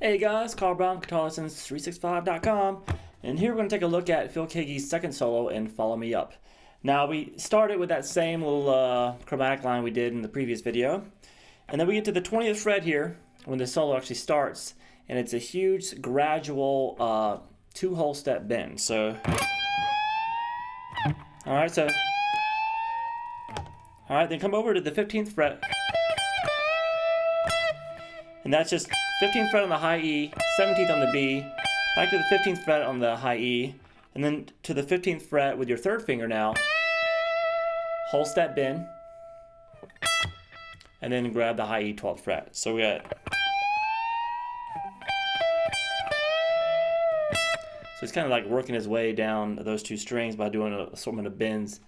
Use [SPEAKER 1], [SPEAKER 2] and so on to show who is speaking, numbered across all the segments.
[SPEAKER 1] Hey guys, Carl Brown, guitarlessons365.com, and here we're going to take a look at Phil Keaggy's second solo in Follow Me Up. Now we started with that same little chromatic line we did in the previous video, and then we get to the 20th fret here when the solo actually starts, and it's a huge gradual two whole step bend. So, alright, then come over to the 15th fret, and that's just 15th fret on the high E, 17th on the B, back to the 15th fret on the high E, and then to the 15th fret with your third finger now, whole step bend, and then grab the high E 12th fret. So we got, so he's kind of like working his way down those two strings by doing an assortment of bends.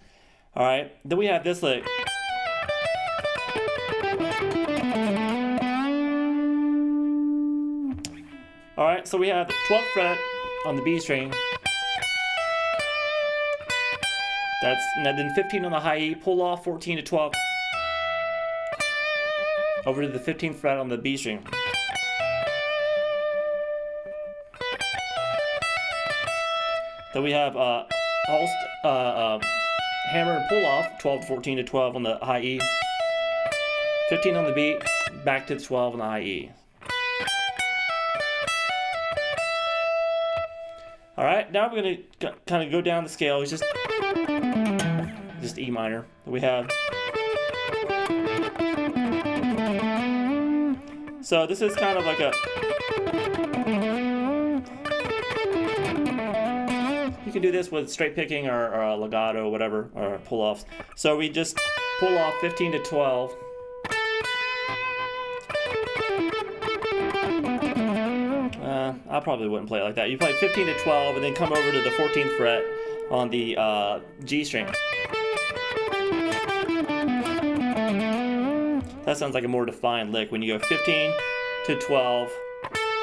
[SPEAKER 1] All right, then we have this lick. Alright, so we have the 12th fret on the B string. And then 15 on the high E, pull off 14 to 12. Over to the 15th fret on the B string. Then we have hammer and pull off 12 to 14 to 12 on the high E. 15 on the B, back to 12 on the high E. Alright, now we're going to kind of go down the scale. It's just E minor. We have, so this is kind of like a, you can do this with straight picking or legato, whatever, or pull-offs. So we just pull off 15 to 12. I probably wouldn't play it like that. You play 15 to 12 and then come over to the 14th fret on the G string. That sounds like a more defined lick when you go 15 to 12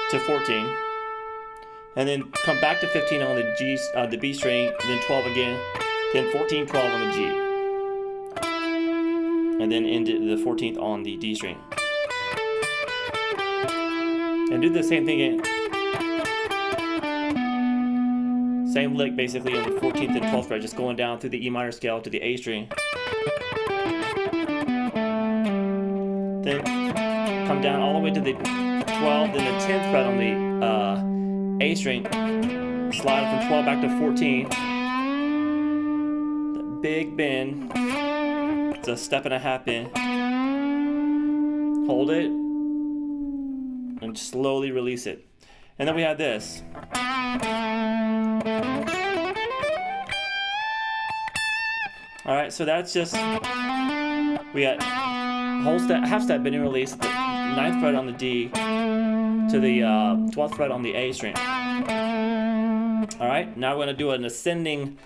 [SPEAKER 1] to 14, and then come back to 15 on the B string, then 12 again, then 14, 12 on the G, and then into the 14th on the D string. And do the same thing again. Same lick basically on the 14th and 12th fret, just going down through the E minor scale to the A string. Then come down all the way to the 12th and the 10th fret on the A string. Slide from 12 back to 14. The big bend. It's a step and a half bend. Hold it and slowly release it. And then we have this. Alright, so that's just, we got whole step, half step bend and release, the 9th fret on the D to the 12th fret on the A string. Alright, now we're going to do an ascending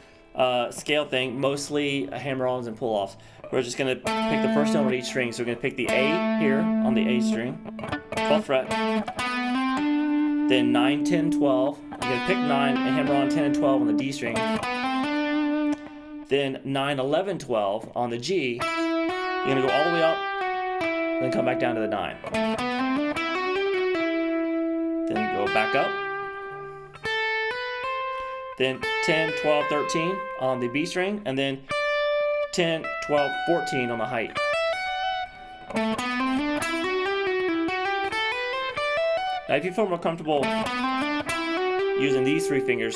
[SPEAKER 1] scale thing, mostly hammer-ons and pull-offs. We're just going to pick the first note on each string, so we're going to pick the A here on the A string, 12th fret, then 9, 10, 12, you're going to pick 9 and hammer on 10 and 12 on the D string, then 9, 11, 12 on the G, you're going to go all the way up, then come back down to the 9. Then go back up. Then 10, 12, 13 on the B string, and then 10, 12, 14 on the height. Now if you feel more comfortable using these three fingers,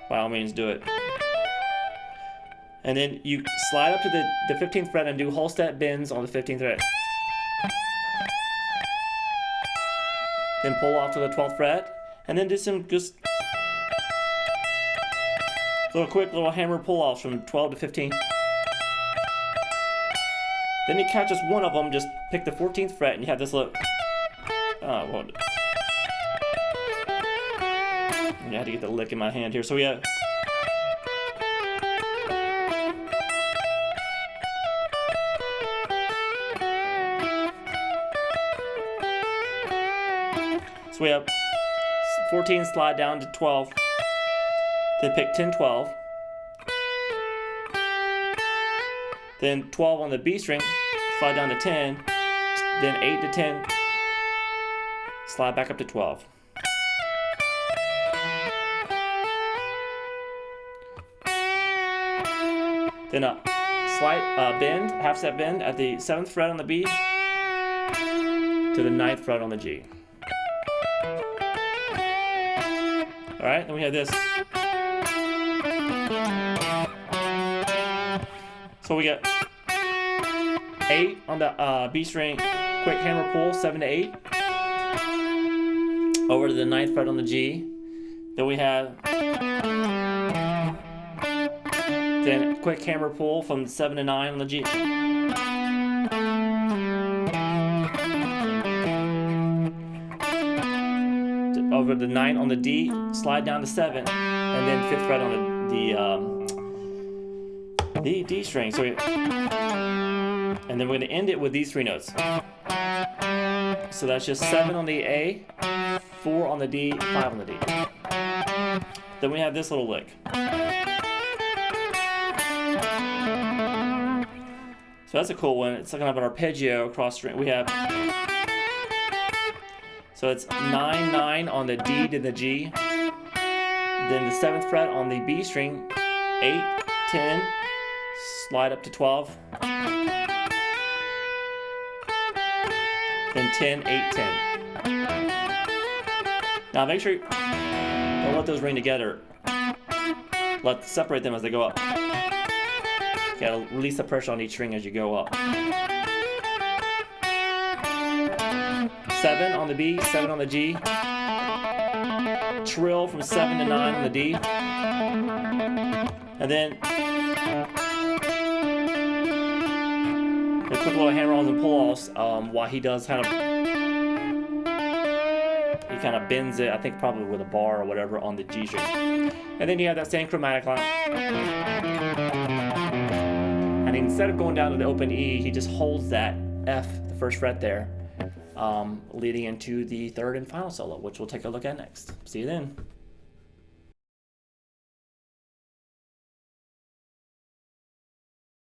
[SPEAKER 1] by all means do it. And then you slide up to the 15th fret and do whole step bends on the 15th fret. Then pull off to the 12th fret, and then do some just quick little hammer pull-offs from 12 to 15. Then you catch just one of them, just pick the 14th fret, and you have this little, well, I had to get the lick in my hand here. So we have, so we have 14, slide down to 12, then pick 10, 12, then 12 on the B string, slide down to 10, then 8 to 10, slide back up to 12. Then a slight bend, half step bend at the 7th fret on the B to the 9th fret on the G. Alright, then we have this. So we get 8 on the B string, quick hammer pull, 7 to 8. Over to the 9th fret on the G. Then we have then quick hammer pull from 7 to 9 on the G. Over the 9 on the D, slide down to 7, and then 5th fret on the D string. So and then we're going to end it with these 3 notes. So that's just 7 on the A, 4 on the D, 5 on the D. Then we have this little lick. So that's a cool one. It's like kind of an arpeggio across string. We have, so it's 9, 9 on the D to the G. Then the 7th fret on the B string, 8, 10, slide up to 12. Then 10, 8, 10. Now make sure you don't let those ring together. Separate them as they go up. You gotta release the pressure on each string as you go up. 7 on the B, 7 on the G. Trill from 7 to 9 on the D. And then quick little hammer-ons and pull-offs while he does kind of bends it, I think probably with a bar or whatever on the G string. And then you have that same chromatic line. And instead of going down to the open E, he just holds that F, the 1st fret there, leading into the 3rd and final solo, which we'll take a look at next. See you then.